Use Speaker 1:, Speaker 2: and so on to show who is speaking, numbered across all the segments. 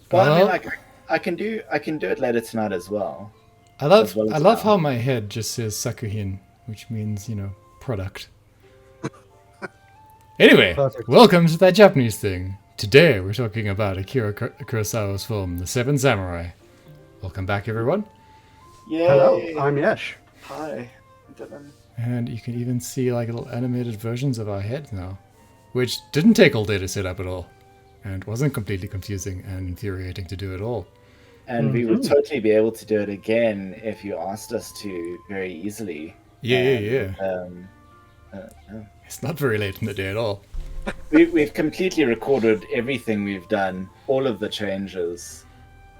Speaker 1: But I mean,
Speaker 2: Well,
Speaker 1: like, I can do it later tonight as well,
Speaker 2: I
Speaker 1: as
Speaker 2: love
Speaker 1: well
Speaker 2: I
Speaker 1: as
Speaker 2: love
Speaker 1: now.
Speaker 2: how my head just says sakuhin, which means product. Anyway,
Speaker 3: Perfect.
Speaker 2: welcome to that Japanese thing. Today we're talking about Akira Kurosawa's film, The Seven Samurai. Welcome back, everyone.
Speaker 3: Hello,
Speaker 1: Yay!
Speaker 3: I'm Yesh.
Speaker 1: Hi, Dylan.
Speaker 2: And you can even see like little animated versions of our heads now, which didn't take all day to set up at all, and wasn't completely confusing and infuriating to do at all.
Speaker 1: And we would totally be able to do it again if you asked us to very easily.
Speaker 2: Yeah,
Speaker 1: And
Speaker 2: yeah, yeah.
Speaker 1: yeah.
Speaker 2: It's not very late in the day at all.
Speaker 1: We've completely recorded everything we've done, all of the changes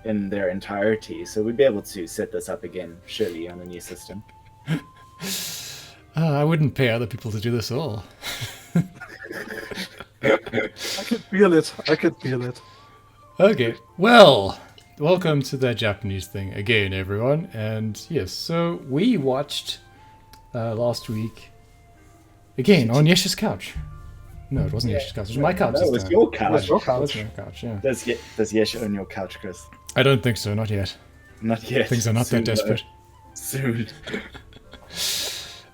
Speaker 1: in their entirety. So we'd be able to set this up again, surely, on a new system.
Speaker 2: I wouldn't pay other people to do this at all.
Speaker 3: I could feel it. I could feel it.
Speaker 2: Okay, well, welcome to that Japanese thing again, everyone. And yes, so we watched last week again on Yesh's couch. No, it wasn't Yesh's couch. It was my couch.
Speaker 1: No,
Speaker 2: this
Speaker 1: it was
Speaker 2: time.
Speaker 1: your couch.
Speaker 3: It's your
Speaker 2: It was
Speaker 3: couch.
Speaker 2: my couch. Yeah.
Speaker 1: Does Yesh own your couch, Chris?
Speaker 2: I don't think so. Not yet.
Speaker 1: Not yet.
Speaker 2: Things are not
Speaker 1: Soon,
Speaker 2: that desperate.
Speaker 1: though. Soon.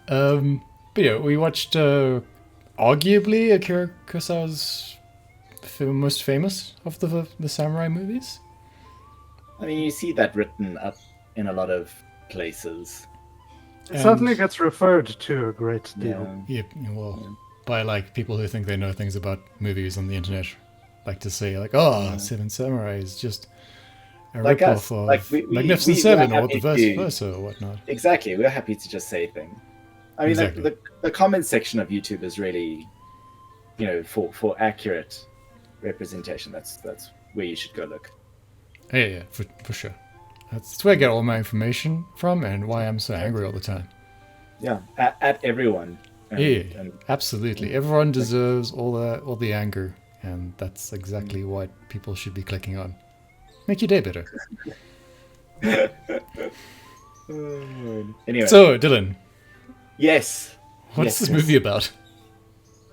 Speaker 2: But yeah, we watched arguably Akira Kurosawa's most famous of the samurai movies.
Speaker 1: I mean, you see that written up in a lot of places.
Speaker 3: It certainly gets referred to a great deal.
Speaker 1: Yeah.
Speaker 2: Yeah, well, by like people who think they know things about movies on the internet, like to say like, "Oh, Seven Samurai is just a
Speaker 1: Like
Speaker 2: ripoff
Speaker 1: us.
Speaker 2: of
Speaker 1: Like
Speaker 2: Magnificent
Speaker 1: we're
Speaker 2: Seven or
Speaker 1: happy
Speaker 2: the vice
Speaker 1: to-
Speaker 2: versa or whatnot."
Speaker 1: Exactly. We're happy to just say things. I mean,
Speaker 2: Exactly.
Speaker 1: the comment section of YouTube is really, for accurate representation. That's where you should go look.
Speaker 2: Yeah, for sure. That's where I get all my information from and why I'm so angry all the time.
Speaker 1: Yeah, at everyone. And,
Speaker 2: Yeah,
Speaker 1: and
Speaker 2: absolutely. Everyone deserves all the anger, and that's exactly what people should be clicking on. Make your day better.
Speaker 1: anyway,
Speaker 2: So, Dylan,
Speaker 1: yes,
Speaker 2: what's
Speaker 1: yes,
Speaker 2: this
Speaker 1: yes.
Speaker 2: movie about?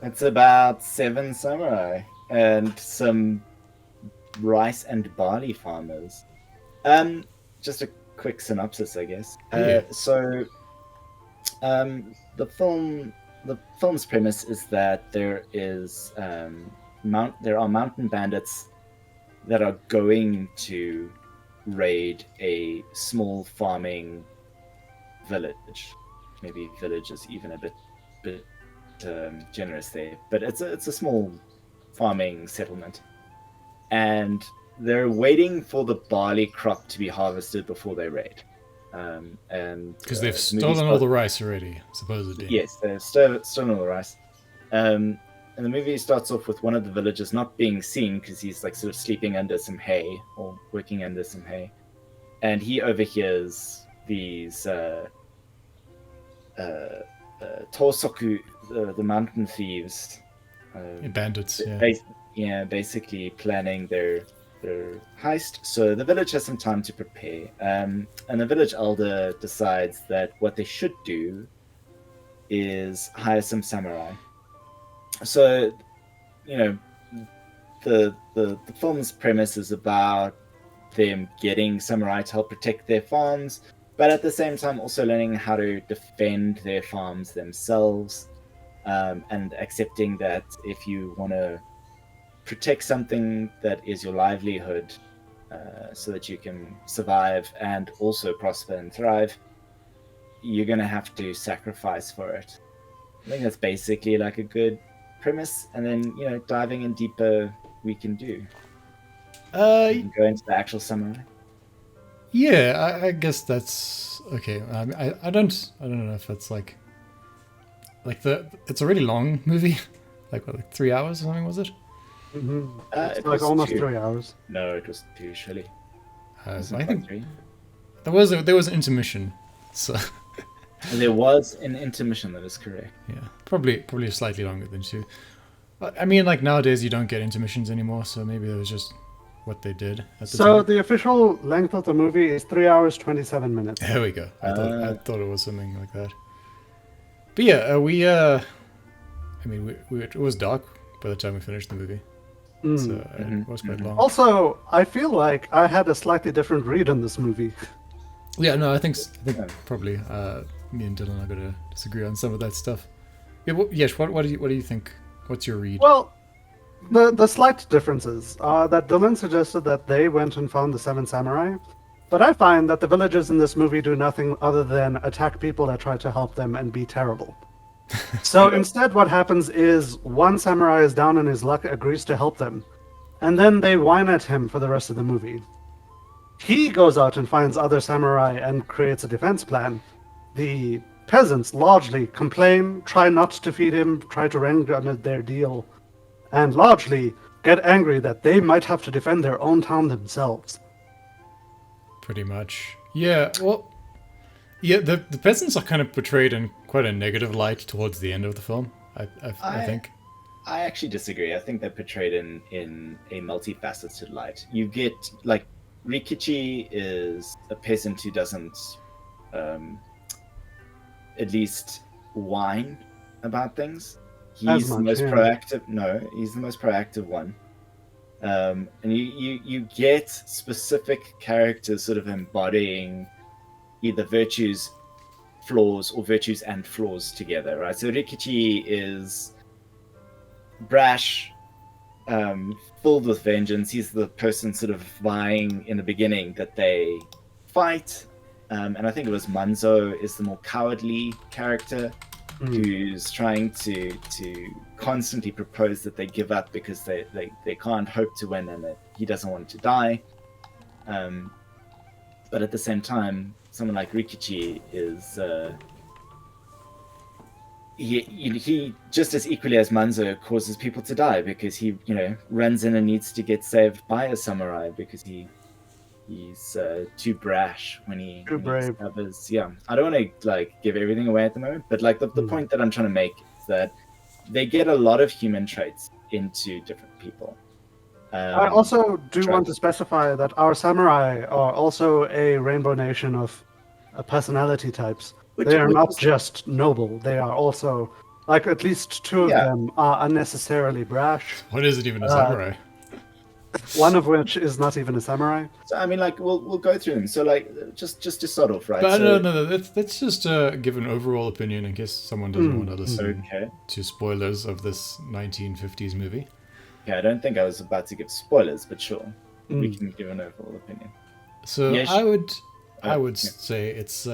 Speaker 1: It's about seven samurai and some rice and barley farmers. Just a quick synopsis, I guess.
Speaker 2: Yeah.
Speaker 1: So, the film's premise is that there are mountain bandits that are going to raid a small farming village. Maybe village is even a bit generous there, but it's a small farming settlement, and they're waiting for the barley crop to be harvested before they raid. And
Speaker 2: Because they've
Speaker 1: the movie
Speaker 2: stolen all the rice already, supposedly.
Speaker 1: Yes, they've stolen all the rice. And the movie starts off with one of the villagers not being seen because he's like sort of sleeping under some hay or working under some hay, and he overhears these Tosoku, the mountain thieves,
Speaker 2: Bandits, yeah.
Speaker 1: basically planning their heist. So the village has some time to prepare, and the village elder decides that what they should do is hire some samurai. So, the film's premise is about them getting samurai to help protect their farms, but at the same time also learning how to defend their farms themselves, and accepting that if you want to protect something that is your livelihood, so that you can survive and also prosper and thrive, you're going to have to sacrifice for it. I think that's basically like a good premise, and then diving in deeper we can do. We can go into the actual summary.
Speaker 2: Yeah, I guess that's okay. I don't know if it's like it's a really long movie, like 3 hours or something, was it?
Speaker 3: It's
Speaker 1: It
Speaker 3: like
Speaker 1: was
Speaker 3: almost
Speaker 1: 2.
Speaker 3: 3 hours.
Speaker 1: No, it was 2 surely.
Speaker 2: I
Speaker 1: Wasn't it
Speaker 2: think
Speaker 1: 3?
Speaker 2: there was an intermission, so
Speaker 1: And there was an intermission. That is correct.
Speaker 2: yeah, probably slightly longer than 2. I mean, like nowadays you don't get intermissions anymore, so maybe that was just what they did at the
Speaker 3: So
Speaker 2: time.
Speaker 3: the official length of the movie is 3 hours 27 minutes.
Speaker 2: There we go. I thought it was something like that. But yeah, it was dark by the time we finished the movie. So
Speaker 3: Mm.
Speaker 2: it was quite long.
Speaker 3: Also, I feel like I had a slightly different read on this movie.
Speaker 2: Yeah, no, I think
Speaker 1: Yeah.
Speaker 2: probably me and Dylan are gonna disagree on some of that stuff. Yeah, Yesh, what do you think? What's your read?
Speaker 3: Well, the slight differences are that Dylan suggested that they went and found the Seven Samurai, but I find that the villagers in this movie do nothing other than attack people that try to help them and be terrible. So instead, what happens is one samurai is down on his luck, agrees to help them, and then they whine at him for the rest of the movie. He goes out and finds other samurai and creates a defense plan. The peasants largely complain, try not to feed him, try to wrangle on their deal, and largely get angry that they might have to defend their own town themselves.
Speaker 2: Pretty much. Yeah. Well, yeah. The peasants are kind of portrayed in quite a negative light towards the end of the film. I think.
Speaker 1: I actually disagree. I think they're portrayed in a multifaceted light. You get like Rikichi is a peasant who doesn't at least whine about things.
Speaker 3: As
Speaker 1: He's the
Speaker 3: much,
Speaker 1: most
Speaker 3: yeah.
Speaker 1: proactive. No, he's the most proactive one. And you get specific characters sort of embodying either virtues, flaws, or virtues and flaws together, right? So Rikichi is brash, filled with vengeance. He's the person sort of vying in the beginning that they fight. And I think it was Manzo is the more cowardly character who's trying to constantly propose that they give up because they can't hope to win and that he doesn't want to die. But at the same time, someone like Rikichi is he just as equally as Manzo causes people to die because he runs in and needs to get saved by a samurai because he's too brash when he
Speaker 3: brave.
Speaker 1: discovers. Yeah, I don't want to give everything away at the moment, but the point that I'm trying to make is that they get a lot of human traits into different people.
Speaker 3: I also do want to specify that our samurai are also a rainbow nation of personality types. They are not just noble. They are also, at least two of them are unnecessarily brash.
Speaker 2: What is it even a samurai?
Speaker 3: One of which is not even a samurai.
Speaker 1: So I mean, we'll go through them. So just to start off, right?
Speaker 2: But
Speaker 1: so,
Speaker 2: no. Let's just give an overall opinion in case someone doesn't want to listen to spoilers of this 1950s movie.
Speaker 1: Yeah, I don't think I was about to give spoilers, but sure, we can give an overall opinion.
Speaker 2: So I would say it's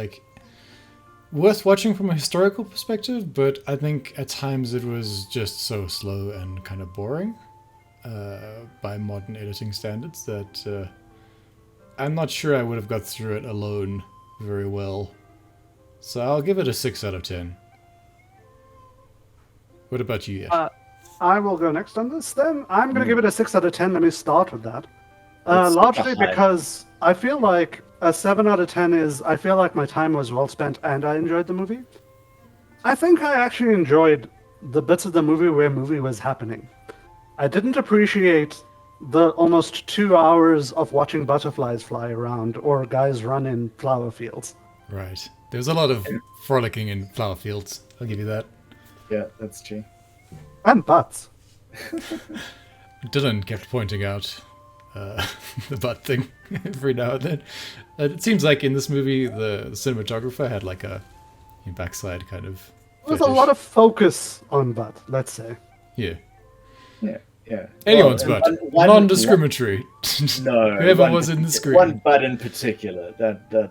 Speaker 2: worth watching from a historical perspective, but I think at times it was just so slow and kind of boring by modern editing standards that I'm not sure I would have got through it alone very well. So I'll give it a 6 out of 10. What about you, Yash?
Speaker 3: I will go next on this then. I'm going to give it a 6 out of 10. Let me start with that. Largely because I feel like a 7 out of 10 is, I feel like my time was well spent and I enjoyed the movie. I think I actually enjoyed the bits of the movie where movie was happening. I didn't appreciate the almost 2 hours of watching butterflies fly around or guys run in flower fields.
Speaker 2: Right. There's a lot of frolicking in flower fields. I'll give you that.
Speaker 1: Yeah, that's true.
Speaker 3: And butts.
Speaker 2: Dylan kept pointing out the butt thing every now and then. It seems like in this movie, the cinematographer had a backside kind of
Speaker 3: There's a lot of focus on butt, let's say.
Speaker 2: Yeah.
Speaker 1: Yeah.
Speaker 2: Anyone's butt. Non-discriminatory.
Speaker 1: No.
Speaker 2: Whoever was in the screen.
Speaker 1: One butt in particular. That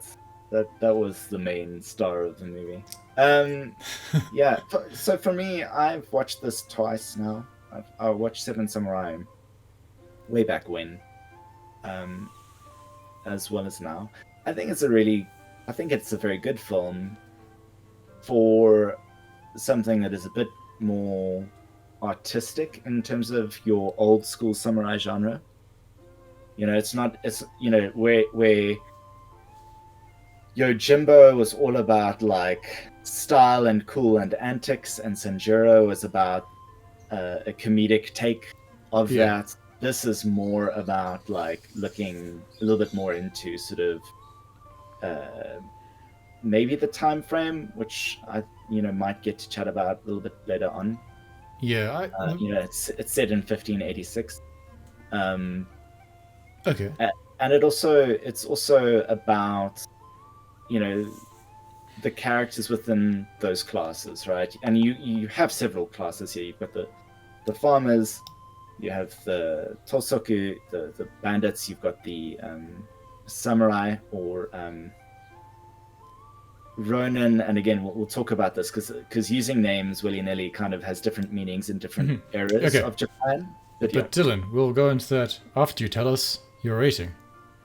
Speaker 1: was the main star of the movie. Yeah. So for me, I've watched this twice now. I watched Seven Samurai way back when, as well as now. I think it's a very good film for something that is a bit more artistic in terms of your old school samurai genre. It's where Yojimbo was all about style and cool and antics, and Sanjuro was about a comedic take of that. This is more about looking a little bit more into sort of maybe the time frame, which I might get to chat about a little bit later on.
Speaker 2: Yeah,
Speaker 1: it's set in 1586.
Speaker 2: Okay.
Speaker 1: And it's also about, you know, the characters within those classes, right? And you have several classes here. You've got the farmers, you have the tosoku, the bandits, you've got the samurai or ronin, and again we'll talk about this because using names willy-nilly kind of has different meanings in different areas of Japan. But
Speaker 2: Dylan, we'll go into that after you tell us your rating.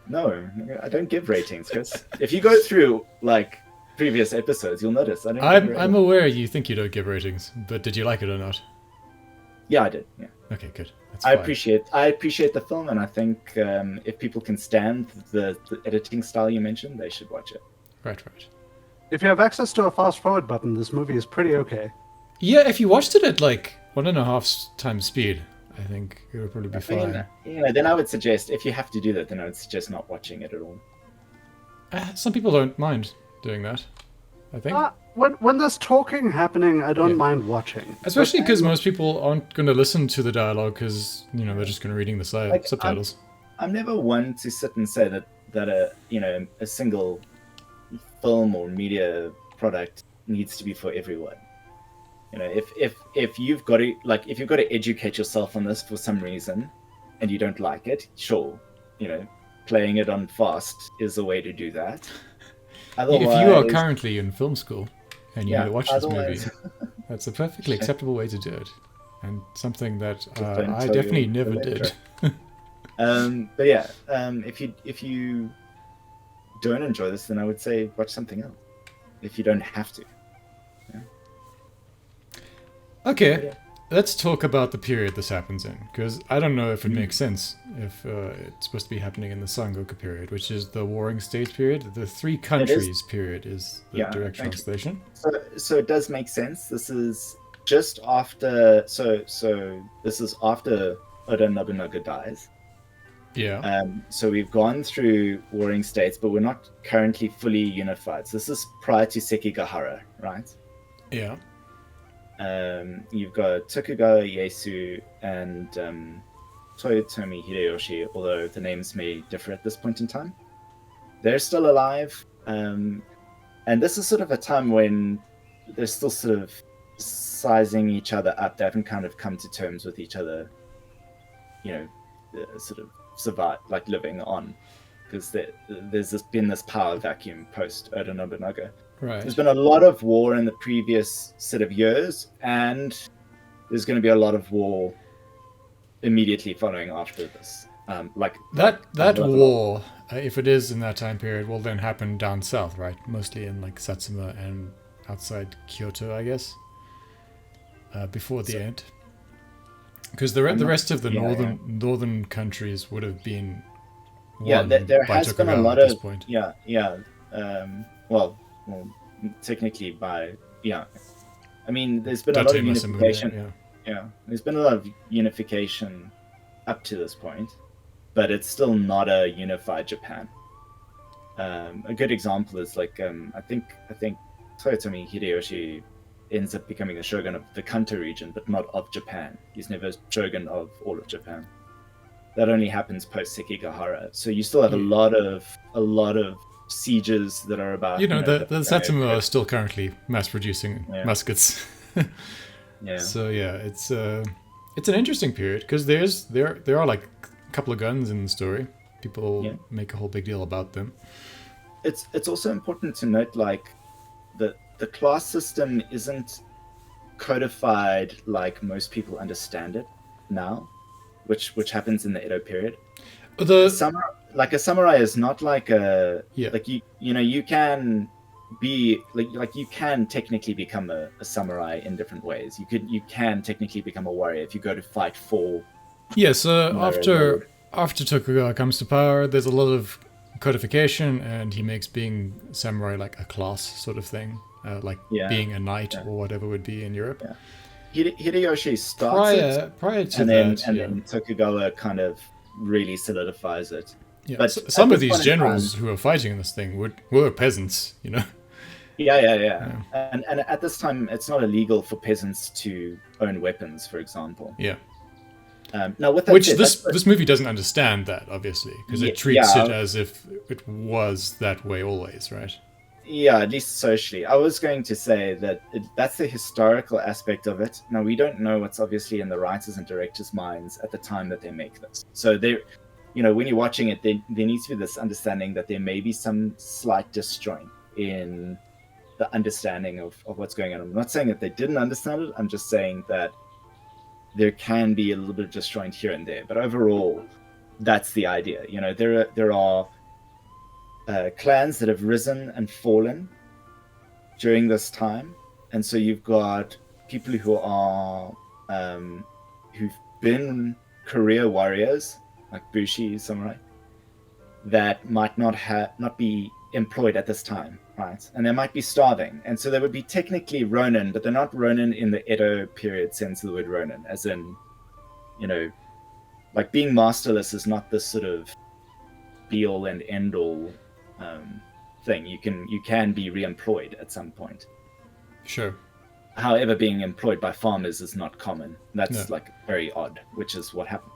Speaker 1: No, I don't give ratings, Chris. If you go through like previous episodes, you'll notice I don't.
Speaker 2: I'm aware you think you don't give ratings, but did you like it or not?
Speaker 1: Yeah, I did. Yeah.
Speaker 2: Okay, good. That's
Speaker 1: I
Speaker 2: fine.
Speaker 1: appreciate the film, and I think if people can stand the editing style you mentioned, they should watch it.
Speaker 2: Right.
Speaker 3: If you have access to a fast forward button, this movie is pretty okay.
Speaker 2: Yeah, if you watched it at like 1.5 times speed, I think it would probably be fine.
Speaker 1: Then I would suggest, if you have to do that, then I would suggest not watching it at all.
Speaker 2: Some people don't mind doing that, I think.
Speaker 3: When there's talking happening, I don't mind watching.
Speaker 2: Especially because most people aren't going to listen to the dialogue because, they're just going to reading the subtitles.
Speaker 1: I'm never one to sit and say that a single film or media product needs to be for everyone. If you've got to educate yourself on this for some reason and you don't like it, sure, playing it on fast is a way to do that. Otherwise,
Speaker 2: if you are currently in film school and you watch this movie, that's a perfectly acceptable way to do it, and something that I definitely never did.
Speaker 1: But yeah, if you don't enjoy this, then I would say watch something else. If you don't have to. Yeah.
Speaker 2: Okay, let's talk about the period this happens in, because I don't know if it makes sense if it's supposed to be happening in the Sangoku period, which is the Warring States period. The Three Countries period is the direct translation.
Speaker 1: So it does make sense. This is just after. So this is after Oda Nobunaga dies.
Speaker 2: Yeah.
Speaker 1: So we've gone through Warring States, but we're not currently fully unified. So this is prior to Sekigahara, right?
Speaker 2: Yeah.
Speaker 1: You've got Tokugawa Ieyasu and Toyotomi Hideyoshi, although the names may differ at this point in time. They're still alive, and this is sort of a time when they're still sort of sizing each other up. They haven't kind of come to terms with each other, sort of survive, like living on, because there's been this power vacuum post Oda Nobunaga.
Speaker 2: Right.
Speaker 1: There's been a lot of war in the previous set of years, and there's going to be a lot of war immediately following after this.
Speaker 2: That war, if it is in that time period, will then happen down south, right? Mostly in like Satsuma and outside Kyoto, I guess. Before the end, because the rest of the northern countries would have been won
Speaker 1: there
Speaker 2: by
Speaker 1: has been a
Speaker 2: Tokugawa
Speaker 1: lot
Speaker 2: at this
Speaker 1: of
Speaker 2: point.
Speaker 1: Well, technically I mean, there's been a lot of unification. There's been a lot of unification up to this point, but it's still not a unified Japan. A good example is I think Toyotomi Hideyoshi ends up becoming the shogun of the Kanto region, but not of Japan. He's never shogun of all of Japan. That only happens post Sekigahara. So you still have a lot of sieges that are about.
Speaker 2: The Satsuma are still currently mass producing muskets.
Speaker 1: Yeah.
Speaker 2: So it's an interesting period because there are like a couple of guns in the story. People make a whole big deal about them.
Speaker 1: It's also important to note the class system isn't codified like most people understand it now, which happens in the Edo period. A samurai is not like a you can be you can technically become a samurai in different ways. You can technically become a warrior if you go to fight for.
Speaker 2: After Tokugawa comes to power, there's a lot of codification, and he makes being samurai like a class sort of thing, being a knight or whatever would be in Europe.
Speaker 1: Yeah. Hideyoshi starts
Speaker 2: prior to
Speaker 1: then Tokugawa kind of really solidifies it.
Speaker 2: Yeah, but some of these generals who are fighting in this thing were peasants,
Speaker 1: Yeah. And at this time, it's not illegal for peasants to own weapons, for example.
Speaker 2: Yeah.
Speaker 1: Now, with that
Speaker 2: Which
Speaker 1: said,
Speaker 2: this movie doesn't understand that, obviously, because it treats
Speaker 1: yeah.
Speaker 2: it as if it was that way always, right?
Speaker 1: Yeah, at least socially. I was going to say that that's the historical aspect of it. Now, we don't know what's obviously in the writers and directors' minds at the time that they make this. So when you're watching it, there needs to be this understanding that there may be some slight disjoint in the understanding of what's going on. I'm not saying that they didn't understand it. I'm just saying that there can be a little bit of disjoint here and there. But overall, that's the idea. There are clans that have risen and fallen during this time, and so you've got people who are who've been career warriors like bushi samurai that might not be employed at this time, right? And they might be starving, and so they would be technically ronin, but they're not ronin in the Edo period sense of the word ronin, as in, like being masterless is not this sort of be all and end all thing. You can be re-employed at some point.
Speaker 2: Sure.
Speaker 1: However, being employed by farmers is not common. That's like very odd, which is what happened.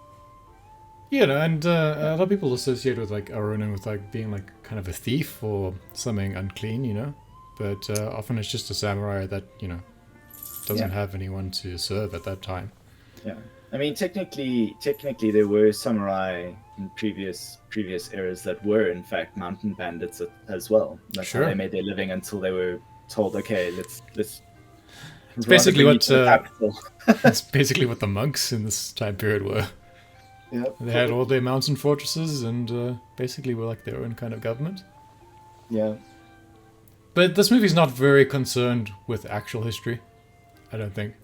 Speaker 2: Yeah, and a lot of people associate with like a ronin with like being like kind of a thief or something unclean, but often it's just a samurai that doesn't have anyone to serve at that time.
Speaker 1: Yeah, I mean technically there were samurai in previous eras that were in fact mountain bandits as well. That's how they made their living until they were told, okay, let's.
Speaker 2: It's basically what it's basically what the monks in this time period were.
Speaker 1: Yeah,
Speaker 2: they had all their mountain fortresses and basically were like their own kind of government.
Speaker 1: Yeah,
Speaker 2: but this movie's not very concerned with actual history, I don't think.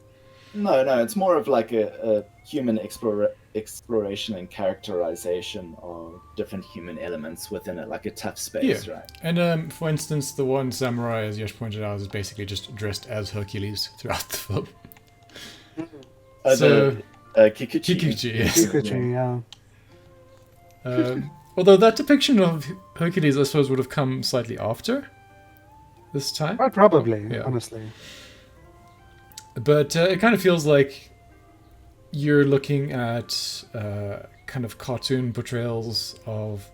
Speaker 1: No, it's more of like a human exploration and characterization of different human elements within it, like a tough space, right?
Speaker 2: And for instance, the one samurai, as Yash pointed out, is basically just dressed as Hercules throughout the film.
Speaker 1: Kikuchi.
Speaker 2: Kikuchi, yes.
Speaker 3: Kikuchi, yeah.
Speaker 2: Although that depiction of Hercules, I suppose, would have come slightly after this time.
Speaker 3: Quite probably, honestly.
Speaker 2: But it kind of feels like you're looking at kind of cartoon portrayals of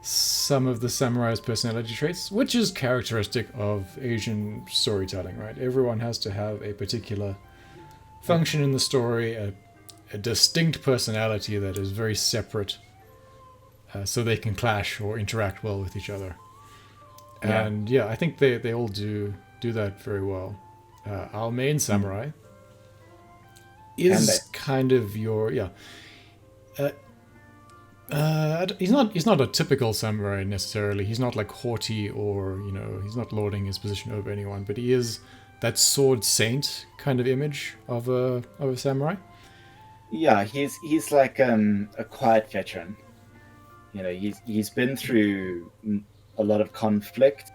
Speaker 2: some of the samurai's personality traits, which is characteristic of Asian storytelling, right? Everyone has to have a particular function in the story, a distinct personality that is very separate, so they can clash or interact well with each other. And I think they all do that very well. Our main samurai is kind of your he's not a typical samurai necessarily. He's not like haughty or he's not lording his position over anyone, but he is that sword saint kind of image of a samurai.
Speaker 1: Yeah, he's like a quiet veteran. He's been through a lot of conflict.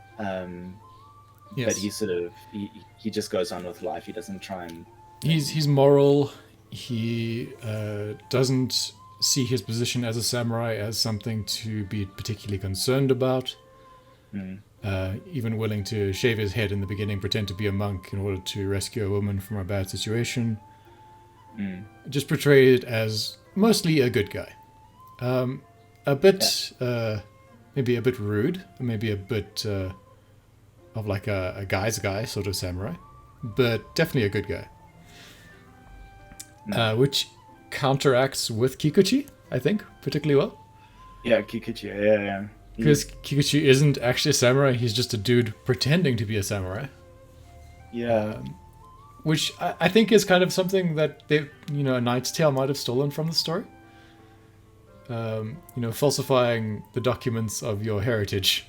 Speaker 1: But he sort of he just goes on with life. He doesn't try and.
Speaker 2: He's moral. He doesn't see his position as a samurai as something to be particularly concerned about. Even willing to shave his head in the beginning, pretend to be a monk in order to rescue a woman from a bad situation. Just portrayed as mostly a good guy. A bit, maybe a bit rude, maybe a bit of like a guy's guy sort of samurai, but definitely a good guy. Which counteracts with Kikuchi, I think, particularly well.
Speaker 1: Yeah, Kikuchi, yeah.
Speaker 2: Because Kikuchi isn't actually a samurai, he's just a dude pretending to be a samurai.
Speaker 1: Yeah.
Speaker 2: Which I think is kind of something that they, A Knight's Tale might have stolen from the story. Falsifying the documents of your heritage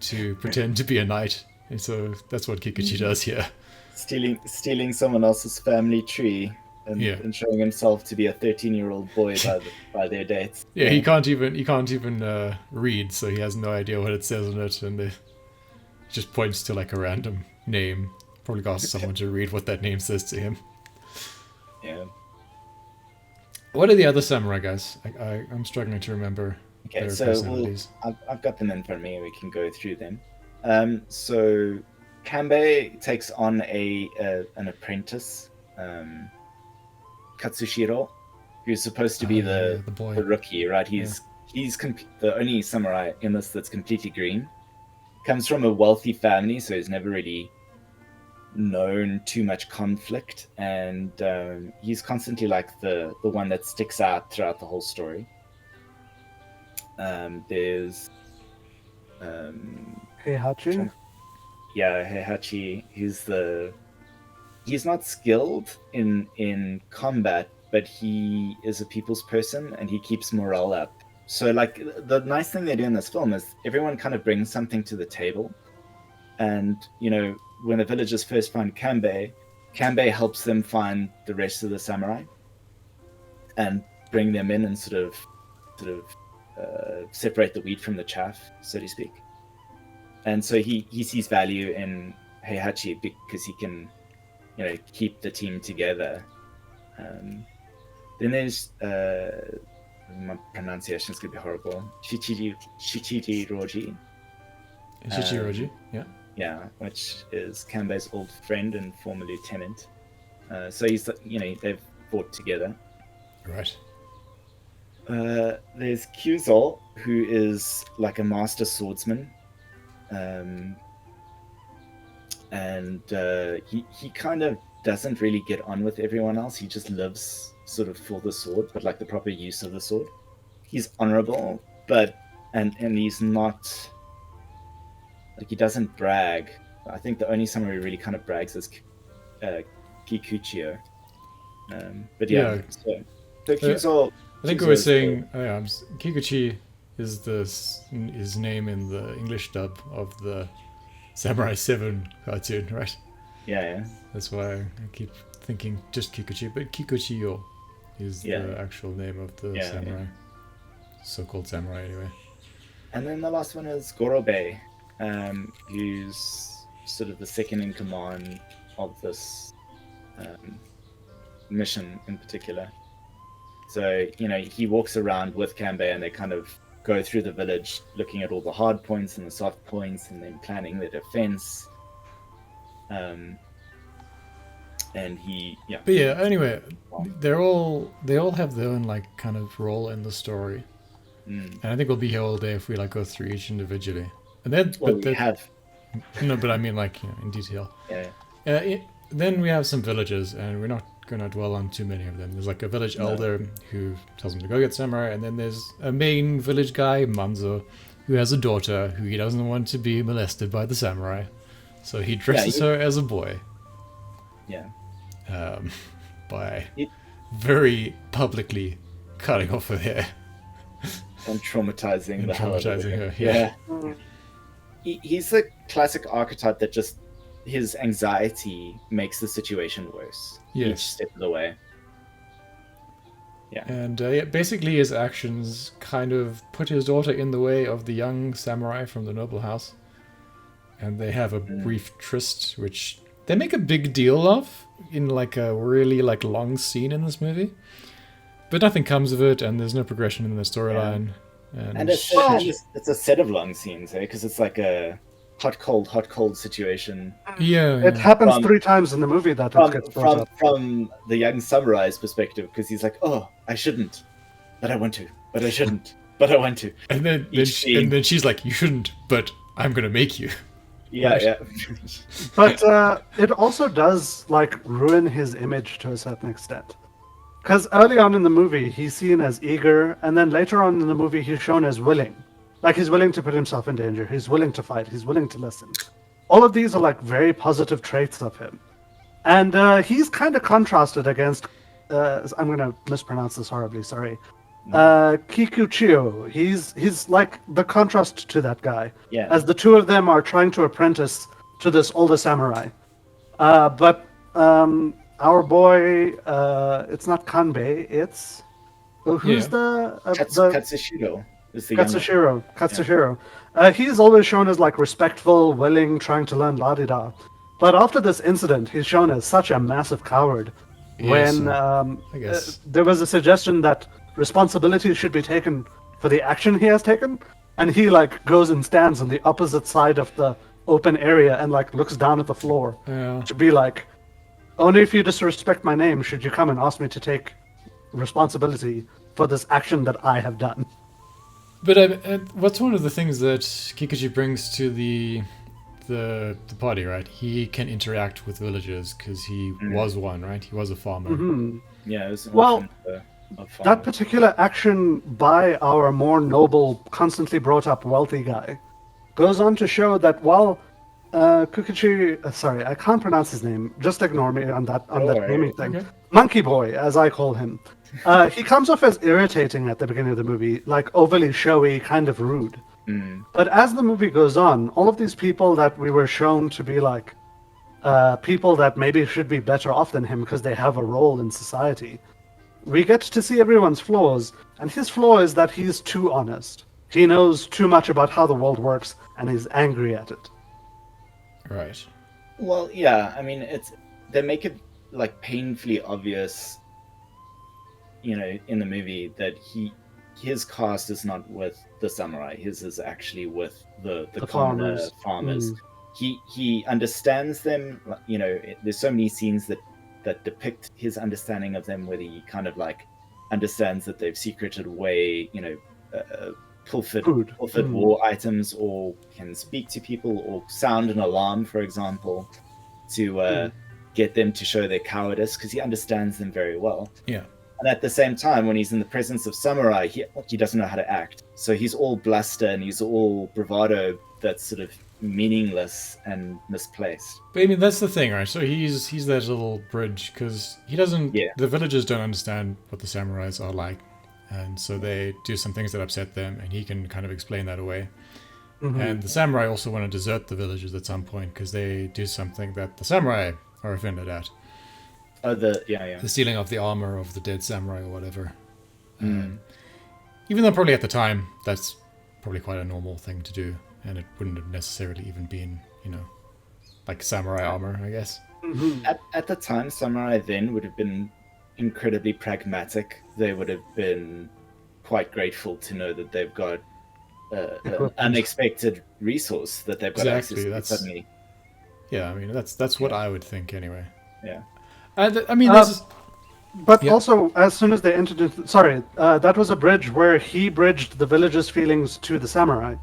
Speaker 2: to pretend to be a knight. And so that's what Kikuchi does here.
Speaker 1: Stealing someone else's family tree and showing himself to be a 13-year-old boy by their dates.
Speaker 2: Yeah, he can't even read, so he has no idea what it says on it, and it just points to like a random name. Probably ask someone to read what that name says to him.
Speaker 1: Yeah.
Speaker 2: What are the other samurai guys? I'm struggling to remember their personalities.
Speaker 1: I've got them in front of me and we can go through them. So Kanbei takes on an apprentice, Katsushiro, who's supposed to be
Speaker 2: the boy.
Speaker 1: the rookie, right? He's the only samurai in this that's completely green. Comes from a wealthy family, so he's never really known too much conflict, and he's constantly like the one that sticks out throughout the whole story. There's
Speaker 3: Heihachi.
Speaker 1: yeah, Heihachi. He's not skilled in combat, but he is a people's person and he keeps morale up. So like the nice thing they do in this film is everyone kind of brings something to the table. And, you know, when the villagers first find Kanbei helps them find the rest of the samurai and bring them in and sort of separate the wheat from the chaff, so to speak. And so he sees value in Heihachi because he can, you know, keep the team together. Then there's my pronunciation is going to be horrible. Shichiji Roji.
Speaker 2: Shichiroji, yeah.
Speaker 1: Yeah, which is Kanbei's old friend and former lieutenant. So he's, you know, they've fought together.
Speaker 2: Right.
Speaker 1: There's Kyuzo, who is like a master swordsman. And he kind of doesn't really get on with everyone else. He just lives sort of for the sword, but like the proper use of the sword. He's honorable, but and he's not like, he doesn't brag. I think the only samurai who really kind of brags is Kikuchiyo. But yeah. So Kyuzo.
Speaker 2: I think we were saying Kikuchi is his name in the English dub of the Samurai 7 cartoon, right?
Speaker 1: Yeah.
Speaker 2: That's why I keep thinking just Kikuchi, but Kikuchiyo is the actual name of the samurai. So-called samurai, anyway.
Speaker 1: And then the last one is Gorobe, who's sort of the second in command of this mission in particular. So, you know, he walks around with Kanbei and they kind of go through the village looking at all the hard points and the soft points and then planning the defense. And he,
Speaker 2: But yeah, anyway, they all have their own like kind of role in the story. And I think we'll be here all day if we like go through each individually. And then, No, but I mean like, you know, in detail.
Speaker 1: Yeah.
Speaker 2: Then we have some villagers, and we're not gonna dwell on too many of them. There's like a village elder who tells him to go get samurai, and then there's a main village guy, Manzo, who has a daughter who he doesn't want to be molested by the samurai, so he dresses her as a boy.
Speaker 1: Yeah.
Speaker 2: By very publicly cutting off her hair.
Speaker 1: And traumatizing
Speaker 2: her.
Speaker 1: Yeah. He's the classic archetype that just his anxiety makes the situation worse.
Speaker 2: Yes.
Speaker 1: Each step of the way. Yeah.
Speaker 2: And basically his actions kind of put his daughter in the way of the young samurai from the noble house. And they have a brief tryst, which they make a big deal of in like a really like long scene in this movie. But nothing comes of it, and there's no progression in the storyline.
Speaker 1: And it's a set of long scenes, because it's like a hot cold situation.
Speaker 2: Yeah.
Speaker 3: It happens 3 times in the movie that it gets brought up.
Speaker 1: From the young samurai's perspective, because he's like, oh, I shouldn't, but I want to, but I shouldn't, but I want to.
Speaker 2: And then she's like, you shouldn't, but I'm gonna make you.
Speaker 1: Yeah.
Speaker 3: But it also does like ruin his image to a certain extent. Because early on in the movie, he's seen as eager, and then later on in the movie, he's shown as willing. Like, he's willing to put himself in danger, he's willing to fight, he's willing to listen. All of these are, like, very positive traits of him. And he's kind of contrasted against, I'm going to mispronounce this horribly, sorry. Kikuchiyo. He's like the contrast to that guy.
Speaker 1: Yeah.
Speaker 3: As the two of them are trying to apprentice to this older samurai. But our boy, it's not Kanbei, it's... Who's the...
Speaker 1: Katsushiro.
Speaker 3: Katsushiro. He's always shown as like respectful, willing, trying to learn la-di-da. But after this incident, he's shown as such a massive coward.
Speaker 2: Yes,
Speaker 3: When
Speaker 2: I guess.
Speaker 3: there was a suggestion that responsibility should be taken for the action he has taken, and he like goes and stands on the opposite side of the open area and like looks down at the floor to be like, only if you disrespect my name should you come and ask me to take responsibility for this action that I have done.
Speaker 2: But what's one of the things that Kikuchi brings to the party, right? He can interact with villagers because he was one, right? He was a farmer.
Speaker 3: Mhm.
Speaker 1: Yeah, it was an
Speaker 3: Well,
Speaker 1: orphan of
Speaker 3: That
Speaker 1: farmers.
Speaker 3: particular action by our more noble, constantly brought up wealthy guy goes on to show that while Kukichi, sorry, I can't pronounce his name. Just ignore me on that
Speaker 1: worry.
Speaker 3: naming thing.
Speaker 2: Okay.
Speaker 3: Monkey Boy, as I call him. He comes off as irritating at the beginning of the movie, like overly showy, kind of rude. But as the movie goes on, all of these people that we were shown to be like people that maybe should be better off than him because they have a role in society, we get to see everyone's flaws, and his flaw is that he's too honest. He knows too much about how the world works, and he's angry at it.
Speaker 2: Right.
Speaker 1: Well, yeah, I mean, they make it like painfully obvious, in the movie that his caste is not with the samurai. His is actually with the commoner farmers. He understands them. There's so many scenes that depict his understanding of them, whether he kind of like understands that they've secreted away, pilfered war items, or can speak to people, or sound an alarm, for example, to get them to show their cowardice, because he understands them very well.
Speaker 2: Yeah.
Speaker 1: And at the same time, when he's in the presence of samurai, he doesn't know how to act. So he's all bluster and he's all bravado that's sort of meaningless and misplaced.
Speaker 2: But I mean, that's the thing, right? So he's that little bridge because he doesn't.
Speaker 1: Yeah.
Speaker 2: The villagers don't understand what the samurais are like, and so they do some things that upset them, and he can kind of explain that away. And the samurai also want to desert the villagers at some point because they do something that the samurai are offended at.
Speaker 1: Oh, the
Speaker 2: stealing of the armor of the dead samurai or whatever. Even though probably at the time that's probably quite a normal thing to do, and it wouldn't have necessarily even been, like samurai armor, I guess.
Speaker 1: At the time, samurai then would have been incredibly pragmatic. They would have been quite grateful to know that they've got an unexpected resource that they've got access to suddenly.
Speaker 2: Yeah, I mean that's what I would think anyway.
Speaker 1: Yeah.
Speaker 2: I mean, this is.
Speaker 3: But also, as soon as they entered into... Sorry, that was a bridge where he bridged the villagers' feelings to the samurai.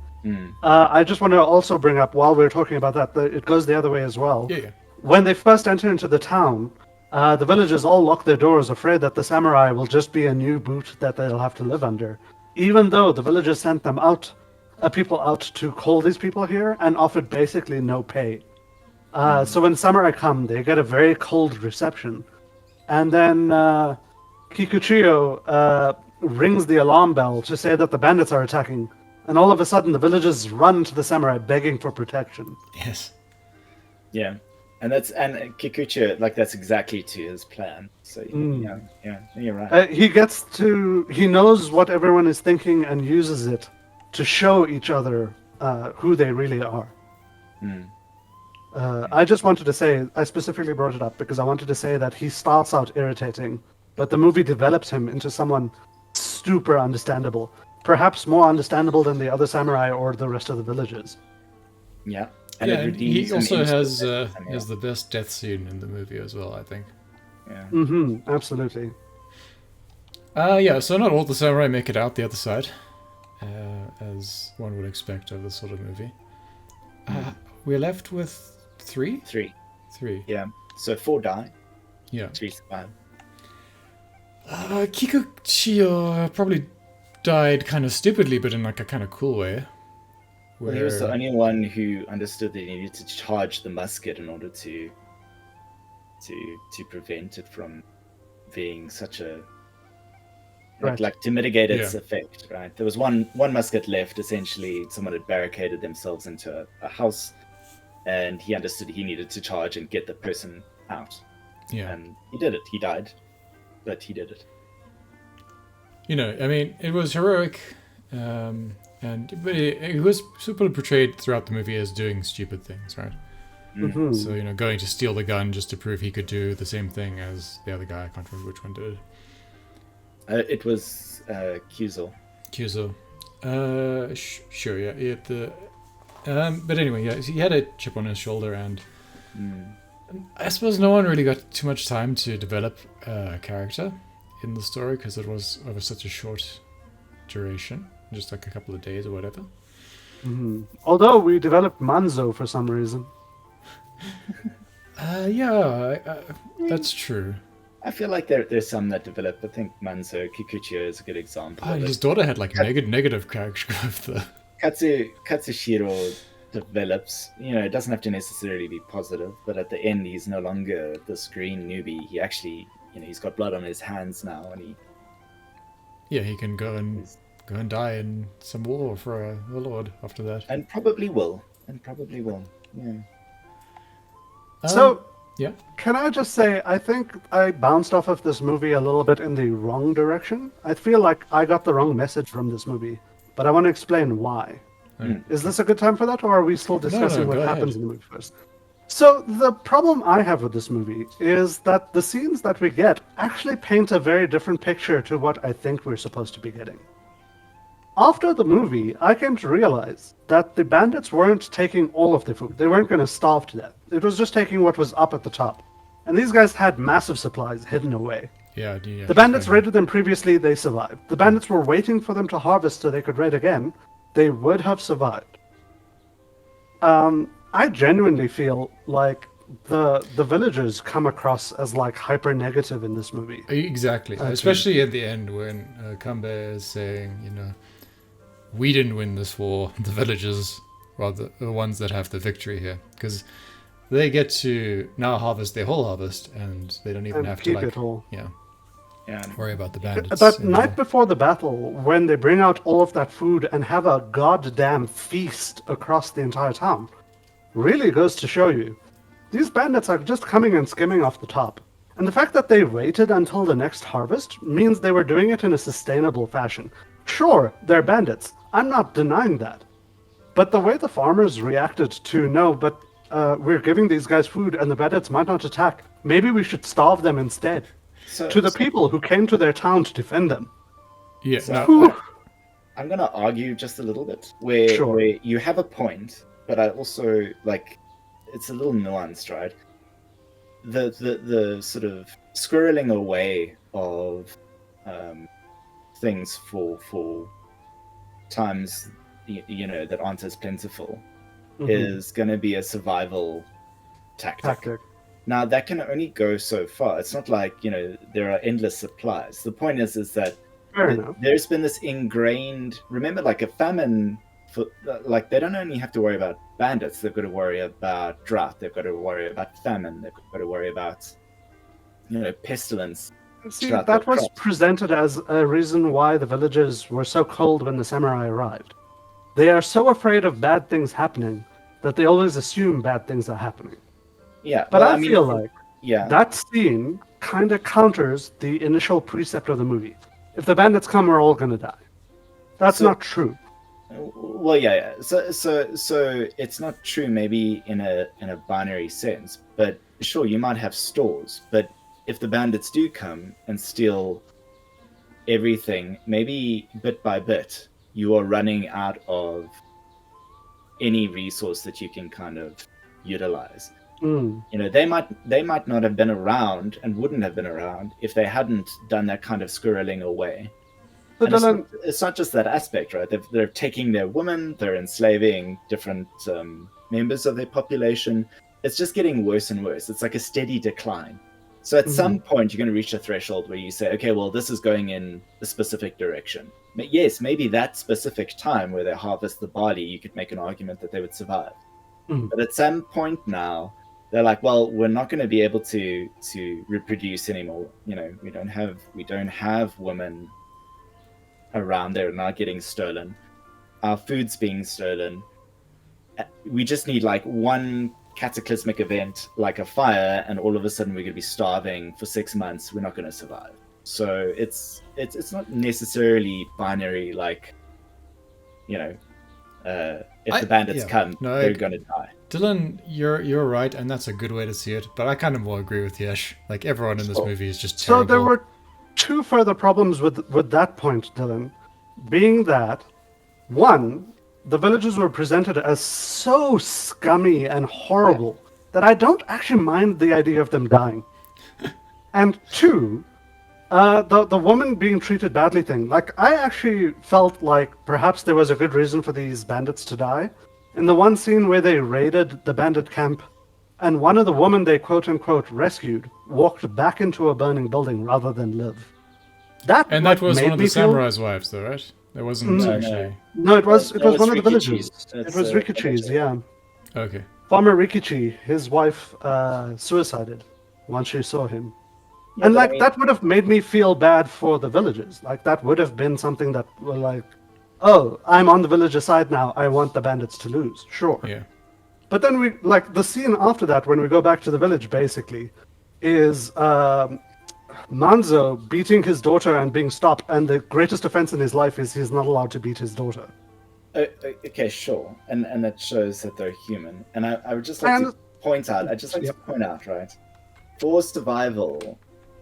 Speaker 3: I just want to also bring up, while we're talking about that it goes the other way as well.
Speaker 2: Yeah.
Speaker 3: When they first enter into the town, the villagers all lock their doors, afraid that the samurai will just be a new boot that they'll have to live under. Even though the villagers sent them out, people out to call these people here and offered basically no pay. So when samurai come, they get a very cold reception. And then Kikuchiyo rings the alarm bell to say that the bandits are attacking. And all of a sudden, the villagers run to the samurai begging for protection.
Speaker 2: Yes.
Speaker 1: Yeah. And Kikuchiyo, that's exactly to his plan. So yeah, you're right.
Speaker 3: He knows what everyone is thinking and uses it to show each other who they really are. I just wanted to say, I specifically brought it up because I wanted to say that he starts out irritating, but the movie develops him into someone super understandable. Perhaps more understandable than the other samurai or the rest of the villagers.
Speaker 1: Yeah.
Speaker 2: And he also has the best death scene in the movie as well, I think.
Speaker 1: Yeah.
Speaker 3: Absolutely.
Speaker 2: So not all the samurai make it out the other side, as one would expect of this sort of movie. We're left with three?
Speaker 1: Three.
Speaker 2: Yeah.
Speaker 1: So 4 die.
Speaker 2: Yeah.
Speaker 1: 3 survive.
Speaker 2: Kikuchiyo probably died kind of stupidly, but in like a kind of cool way.
Speaker 1: Well, he was the only one who understood that he needed to charge the musket in order to prevent it from being such a like to mitigate its effect. Right, there was one musket left. Essentially, someone had barricaded themselves into a house, and he understood he needed to charge and get the person out.
Speaker 2: Yeah,
Speaker 1: and he did it. He died, but he did it.
Speaker 2: I mean, it was heroic. But he was super portrayed throughout the movie as doing stupid things, right? So, going to steal the gun just to prove he could do the same thing as the other guy. I can't remember which one did it.
Speaker 1: It was Kyuzo.
Speaker 2: Sure, yeah. But anyway, he had a chip on his shoulder, and I suppose no one really got too much time to develop a character. in the story because it was over such a short duration, just like a couple of days or whatever.
Speaker 3: Although we developed Manzo for some reason.
Speaker 2: That's true.
Speaker 1: I feel like there's some that develop. I think Manzo Kikuchiyo is a good example.
Speaker 2: Oh,
Speaker 1: of
Speaker 2: his
Speaker 1: it.
Speaker 2: daughter had like negative character growth though.
Speaker 1: Katsushiro develops. It doesn't have to necessarily be positive, but at the end, he's no longer this green newbie. He actually, he's got blood on his hands now, and
Speaker 2: he can go and die in some war for the Lord after that.
Speaker 1: And probably will. Yeah.
Speaker 3: So,
Speaker 2: yeah.
Speaker 3: Can I just say, I think I bounced off of this movie a little bit in the wrong direction. I feel like I got the wrong message from this movie, but I want to explain why. Is this a good time for that, or are we still discussing what happens in the movie first? So, the problem I have with this movie is that the scenes that we get actually paint a very different picture to what I think we're supposed to be getting. After the movie, I came to realize that the bandits weren't taking all of the food. They weren't going to starve to death. It was just taking what was up at the top. And these guys had massive supplies hidden away.
Speaker 2: Yeah.
Speaker 3: The bandits raided them previously, they survived. The bandits were waiting for them to harvest so they could raid again. They would have survived. I genuinely feel like the villagers come across as like hyper negative in this movie.
Speaker 2: Exactly. Especially at the end when Kambe is saying, we didn't win this war. The villagers are the ones that have the victory here. Because they get to now harvest their whole harvest and they don't even have to
Speaker 3: keep it all.
Speaker 2: worry about the bandits.
Speaker 3: That night before the battle, when they bring out all of that food and have a goddamn feast across the entire town, really goes to show you, these bandits are just coming and skimming off the top. And the fact that they waited until the next harvest means they were doing it in a sustainable fashion. Sure, they're bandits. I'm not denying that. But the way the farmers reacted to, no, but we're giving these guys food and the bandits might not attack. Maybe we should starve them instead. To the people who came to their town to defend them.
Speaker 2: Yeah.
Speaker 1: I'm going to argue just a little bit where you have a point, but I also, it's a little nuanced, right? The sort of squirreling away of things for times that aren't as plentiful is going to be a survival tactic. Now that can only go so far. It's not like there are endless supplies. The point is that there's been this ingrained. Remember, like a famine. They don't only have to worry about bandits. They've got to worry about drought. They've got to worry about famine. They've got to worry about pestilence.
Speaker 3: See, that was presented as a reason why the villagers were so cold when the samurai arrived. They are so afraid of bad things happening that they always assume bad things are happening.
Speaker 1: Yeah,
Speaker 3: but I feel like that scene kind of counters the initial precept of the movie. If the bandits come, we're all going to die. That's not true.
Speaker 1: Well, yeah. So it's not true maybe in a binary sense, but sure, you might have stores, but if the bandits do come and steal everything, maybe bit by bit, you are running out of any resource that you can kind of utilize. They might not have been around and wouldn't have been around if they hadn't done that kind of squirreling away. It's not just that aspect, right? They're taking their women, they're enslaving different members of their population. It's just getting worse and worse. It's like a steady decline. So at some point, you're going to reach a threshold where you say, okay, well, this is going in a specific direction. Yes, maybe that specific time where they harvest the barley, you could make an argument that they would survive. But at some point now, they're like, well, we're not going to be able to reproduce anymore. We don't have women around. They're not getting stolen. Our food's being stolen. We just need one cataclysmic event, like a fire, and all of a sudden we're going to be starving for 6 months. We're not going to survive. So it's not necessarily binary. If the bandits come, they're going to die.
Speaker 2: Dylan, you're right, and that's a good way to see it. But I kind of more agree with Yesh. Everyone in this movie is just terrible.
Speaker 3: So there were two further problems with that point, Dylan, being that, one, the villagers were presented as so scummy and horrible that I don't actually mind the idea of them dying. And two, The woman being treated badly thing. Like, I actually felt like perhaps there was a good reason for these bandits to die. In the one scene where they raided the bandit camp, and one of the women they quote-unquote rescued walked back into a burning building rather than live. That
Speaker 2: was
Speaker 3: made
Speaker 2: one of the
Speaker 3: me feel...
Speaker 2: samurai's wives, though, right? It wasn't actually...
Speaker 3: No, it was
Speaker 1: That was
Speaker 3: one of the
Speaker 1: Rikichi's.
Speaker 3: villagers.
Speaker 1: It's,
Speaker 3: It was Rikichi's,
Speaker 1: villager.
Speaker 3: yeah.
Speaker 2: Okay.
Speaker 3: Farmer Rikichi, his wife, suicided once she saw him.
Speaker 1: Yeah,
Speaker 3: And
Speaker 1: but I
Speaker 3: like
Speaker 1: mean-
Speaker 3: that would have made me feel bad for the villagers. Like that would have been something that were like, oh, I'm on the villager side now. I want the bandits to lose. Sure.
Speaker 2: Yeah.
Speaker 3: But then we like the scene after that when we go back to the village basically is Manzo beating his daughter and being stopped, and the greatest offense in his life is he's not allowed to beat his daughter.
Speaker 1: Okay, sure, and that shows that they're human. And I would just like to point out, right, for survival,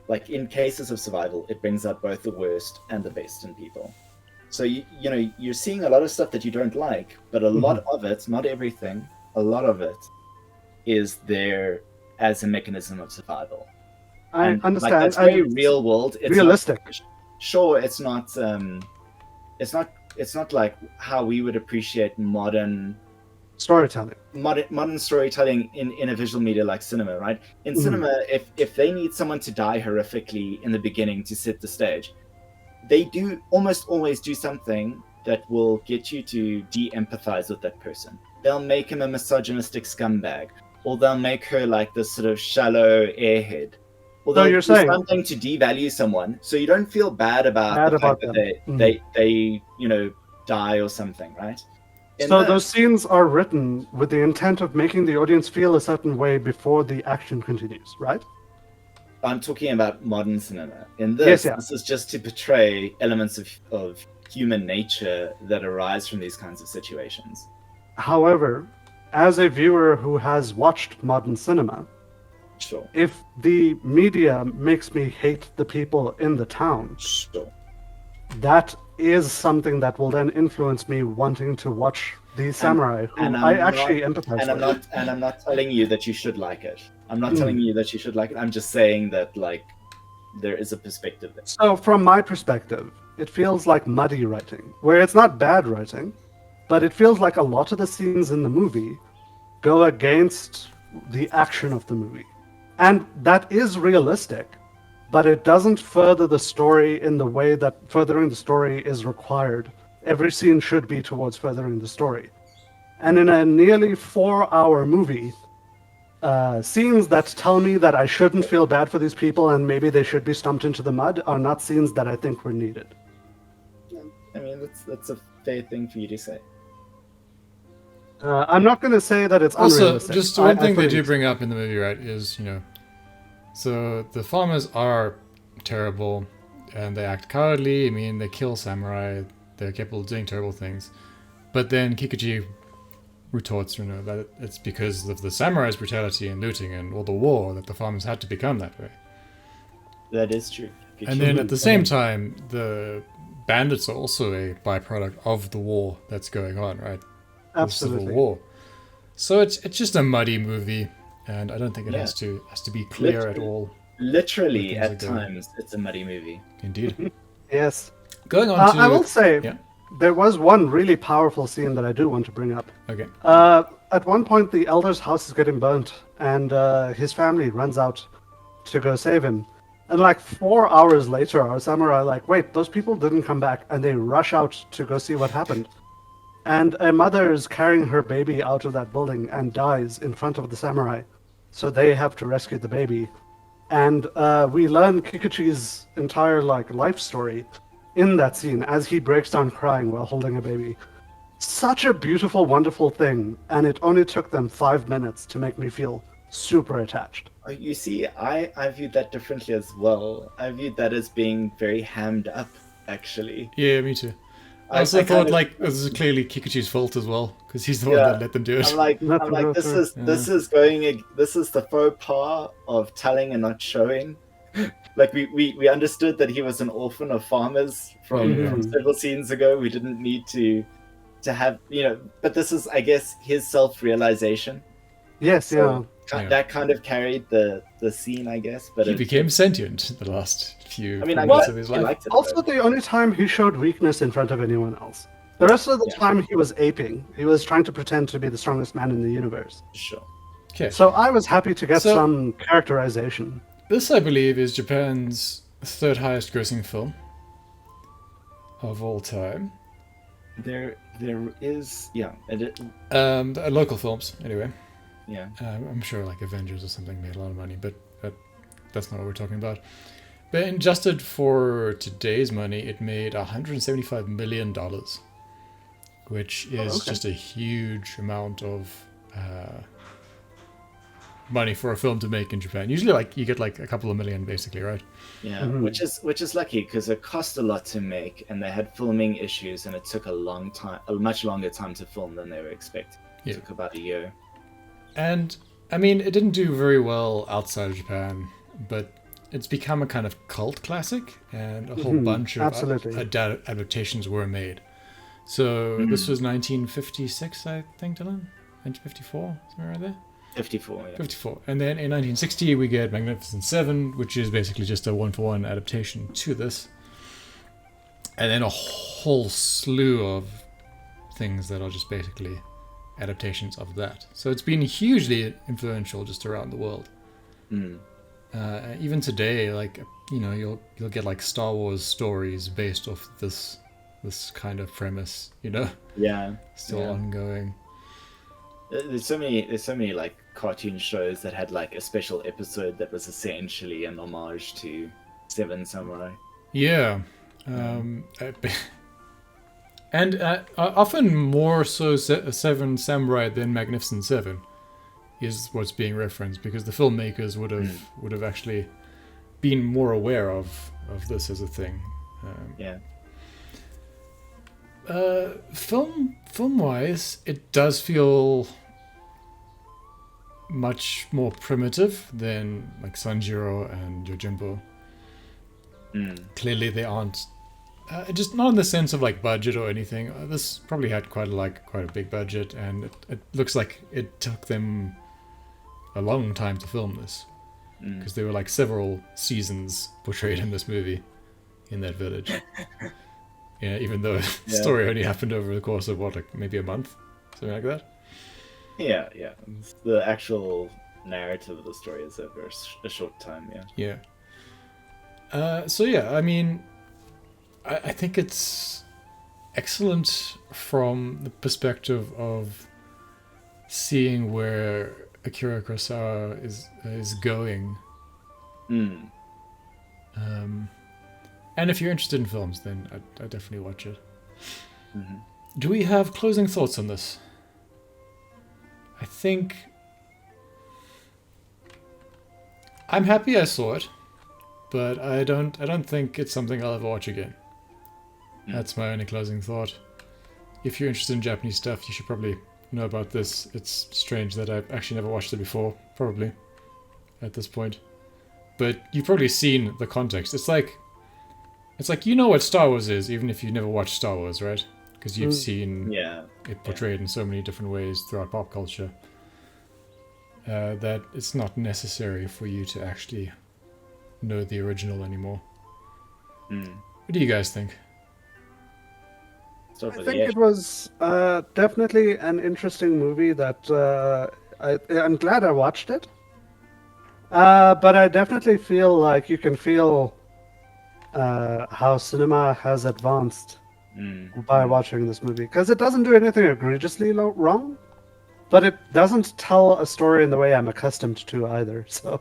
Speaker 1: like in cases of survival, it brings out both the worst and the best in people. So you know you're seeing a lot of stuff that you don't like, but a lot of it, not everything, a lot of it, is there as a mechanism of survival.
Speaker 3: I
Speaker 1: And,
Speaker 3: understand.
Speaker 1: Like, that's very real world. It's
Speaker 3: realistic.
Speaker 1: Sure, it's not. It's not like how we would appreciate modern
Speaker 3: Storytelling.
Speaker 1: storytelling in a visual media like cinema, right? In cinema, if they need someone to die horrifically in the beginning to set the stage, they do almost always do something that will get you to de-empathize with that person. They'll make him a misogynistic scumbag, or they'll make her like this sort of shallow airhead. Or they'll
Speaker 3: you're
Speaker 1: do
Speaker 3: saying-
Speaker 1: something to devalue someone, so you don't feel bad about the fact that they die or something, right?
Speaker 3: So those scenes are written with the intent of making the audience feel a certain way before the action continues, right?
Speaker 1: I'm talking about modern cinema. In this, this is just to portray elements of human nature that arise from these kinds of situations.
Speaker 3: However, as a viewer who has watched modern cinema,
Speaker 1: Sure.
Speaker 3: if the media makes me hate the people in the town,
Speaker 1: Sure.
Speaker 3: that is something that will then influence me wanting to watch these samurai who I actually empathize with.
Speaker 1: And I'm not telling you that you should like it. I'm not telling you that you should like it. I'm just saying that like there is a perspective there.
Speaker 3: So from my perspective, it feels like muddy writing, where it's not bad writing, but it feels like a lot of the scenes in the movie go against the action of the movie. And that is realistic, but it doesn't further the story in the way that furthering the story is required. Every scene should be towards furthering the story. And in a nearly 4-hour movie, scenes that tell me that I shouldn't feel bad for these people and maybe they should be stumped into the mud are not scenes that I think were needed.
Speaker 1: I mean, that's a fair thing for you to say.
Speaker 3: I'm not going to say that it's
Speaker 2: Also,
Speaker 3: unrealistic.
Speaker 2: just one thing they
Speaker 3: fully
Speaker 2: do
Speaker 3: accept.
Speaker 2: bring up in the movie, right, is, so the farmers are terrible and they act cowardly. I mean, they kill samurai, they're capable of doing terrible things. But then Kikuchi retorts, that it's because of the samurai's brutality and looting and all the war that the farmers had to become that way.
Speaker 1: That is true.
Speaker 2: And then at the same time, the bandits are also a byproduct of the war that's going on, right?
Speaker 3: Absolutely.
Speaker 2: The Civil War. So it's just a muddy movie, and I don't think it has to be clear at all.
Speaker 1: Literally,
Speaker 2: Things
Speaker 1: at
Speaker 2: are going.
Speaker 1: times, it's a muddy movie.
Speaker 2: Indeed.
Speaker 3: Yes.
Speaker 2: Going on to...
Speaker 3: I will say,
Speaker 2: Yeah.
Speaker 3: there was one really powerful scene that I do want to bring up.
Speaker 2: Okay.
Speaker 3: At one point, the elder's house is getting burnt, and his family runs out to go save him. And like 4 hours later, our samurai are like, wait, those people didn't come back, and they rush out to go see what happened. And a mother is carrying her baby out of that building and dies in front of the samurai. So they have to rescue the baby. And we learn Kikuchi's entire life story in that scene as he breaks down crying while holding a baby. Such a beautiful, wonderful thing, and it only took them 5 minutes to make me feel super attached.
Speaker 1: You see, I viewed that differently as well. I viewed that as being very hammed up, actually.
Speaker 2: Yeah, me too. I also thought this is clearly Kikuchi's fault as well, because he's the one that let them do it.
Speaker 1: I'm like, this is the faux pas of telling and not showing. Like we understood that he was an orphan of farmers from several scenes ago. We didn't need to have, but this is, I guess, his self-realization.
Speaker 3: Yes, yeah.
Speaker 2: Yeah.
Speaker 1: That kind of carried the scene, I guess. But
Speaker 2: He
Speaker 1: it
Speaker 2: became sentient the last few
Speaker 1: I mean, I
Speaker 2: minutes
Speaker 1: guess
Speaker 2: of his
Speaker 1: I
Speaker 2: life.
Speaker 1: liked it.
Speaker 3: Also,
Speaker 1: though.
Speaker 3: the only time he showed weakness in front of anyone else. The rest of the
Speaker 1: Yeah.
Speaker 3: time, he was aping. He was trying to pretend to be the strongest man in the universe.
Speaker 1: Sure.
Speaker 2: Okay.
Speaker 3: So I was happy to get
Speaker 2: So-
Speaker 3: some characterization.
Speaker 2: This, I believe, is Japan's third highest grossing film of all time.
Speaker 1: There is
Speaker 2: Local films, anyway.
Speaker 1: yeah.
Speaker 2: I'm sure like Avengers or something made a lot of money, but that's not what we're talking about. But adjusted for today's money, it made $175 million, which is
Speaker 3: okay.
Speaker 2: just a huge amount of money for a film to make in Japan. Usually, like you get like a couple of million, basically, right?
Speaker 1: Yeah,
Speaker 3: Mhm.
Speaker 1: which is lucky because it cost a lot to make, and they had filming issues, and it took a much longer time to film than they were expecting. It
Speaker 2: Yeah.
Speaker 1: took about a year.
Speaker 2: And I mean, it didn't do very well outside of Japan, but it's become a kind of cult classic, and a whole
Speaker 3: Mhm,
Speaker 2: bunch of
Speaker 3: absolutely.
Speaker 2: adaptations were made. So this was 1956, I think, Dylan? 1954, somewhere right there?
Speaker 1: 54. Yeah.
Speaker 2: 54. And then in 1960, we get Magnificent Seven, which is basically just a one-for-one adaptation to this. And then a whole slew of things that are just basically adaptations of that. So it's been hugely influential just around the world.
Speaker 1: Mm.
Speaker 2: Even today, like, you know, you'll get like Star Wars stories based off this kind of premise, you know,
Speaker 1: Yeah.
Speaker 2: still
Speaker 1: Yeah.
Speaker 2: ongoing.
Speaker 1: There's so many like cartoon shows that had like a special episode that was essentially an homage to Seven Samurai.
Speaker 2: Yeah. And often more so Seven Samurai than Magnificent Seven is what's being referenced, because the filmmakers would have actually been more aware of this as a thing.
Speaker 1: Yeah.
Speaker 2: Film wise, it does feel much more primitive than like Sanjiro and Yojimbo.
Speaker 1: Mm.
Speaker 2: Clearly, they aren't. Just not in the sense of like budget or anything. This probably had quite a big budget, and it looks like it took them a long time to film this, because there were like several seasons portrayed in this movie in that village. Yeah, even though the story only happened over the course of like maybe a month, something like that.
Speaker 1: Yeah. The actual narrative of the story is over a short time. Yeah.
Speaker 2: Yeah. So yeah, I mean, I think it's excellent from the perspective of seeing where Akira Kurosawa is going.
Speaker 1: Mm.
Speaker 2: And if you're interested in films, then I'd definitely watch it.
Speaker 1: Mm-hmm.
Speaker 2: Do we have closing thoughts on this? I think I'm happy I saw it, but I don't think it's something I'll ever watch again. That's my only closing thought. If you're interested in Japanese stuff, you should probably know about this. It's strange that I've actually never watched it before, probably, at this point. But you've probably seen the context. It's like you know what Star Wars is, even if you've never watched Star Wars, right? Because you've seen it portrayed in so many different ways throughout pop culture, that it's not necessary for you to actually know the original anymore. What do you guys think?
Speaker 1: Start
Speaker 3: I
Speaker 1: with
Speaker 3: think
Speaker 1: the
Speaker 3: it was definitely an interesting movie that I'm glad I watched it. But I definitely feel like you can feel how cinema has advanced by watching this movie. Because it doesn't do anything egregiously wrong, but it doesn't tell a story in the way I'm accustomed to either. So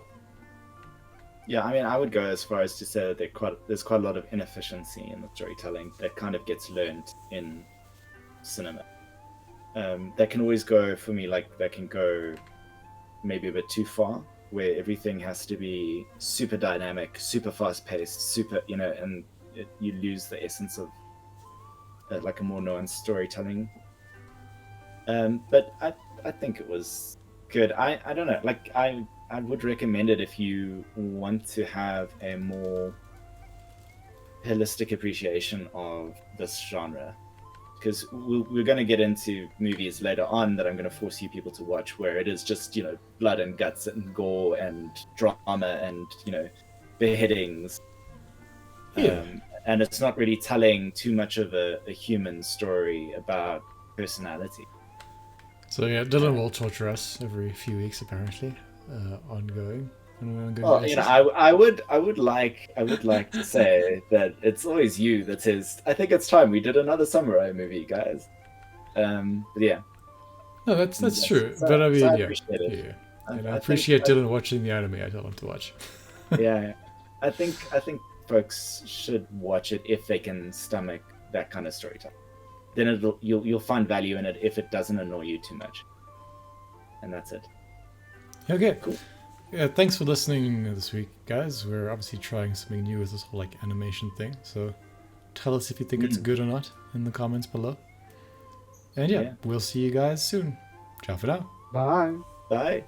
Speaker 1: Yeah, I mean, I would go as far as to say that there's quite a lot of inefficiency in the storytelling that kind of gets learned in cinema. That can always go, for me, like, that can go maybe a bit too far, where everything has to be super dynamic, super fast-paced, super, you know, and you lose the essence of like a more nuanced storytelling. But I think it was good. I don't know, like, I would recommend it if you want to have a more holistic appreciation of this genre. because we're going to get into movies later on that I'm going to force you people to watch where it is just, you know, blood and guts and gore and drama and, you know, beheadings.
Speaker 2: Yeah.
Speaker 1: And it's not really telling too much of a human story about personality.
Speaker 2: So yeah, Dylan will torture us every few weeks apparently, ongoing.
Speaker 1: Well, you know, I would like to say that it's always you that says, I think it's time we did another samurai movie, guys. But yeah.
Speaker 2: No, that's true. But I mean,
Speaker 1: so I
Speaker 2: yeah,
Speaker 1: appreciate it.
Speaker 2: yeah. And I appreciate Dylan watching the anime I tell him to watch.
Speaker 1: Yeah, I think folks should watch it if they can stomach that kind of storytelling. Then you'll find value in it if it doesn't annoy you too much. And that's it.
Speaker 2: Okay.
Speaker 1: Cool.
Speaker 2: Yeah, thanks for listening this week, guys. We're obviously trying something new with this whole like animation thing. So tell us if you think it's good or not in the comments below. And yeah, we'll see you guys soon. Ciao for now.
Speaker 3: Bye.
Speaker 1: Bye.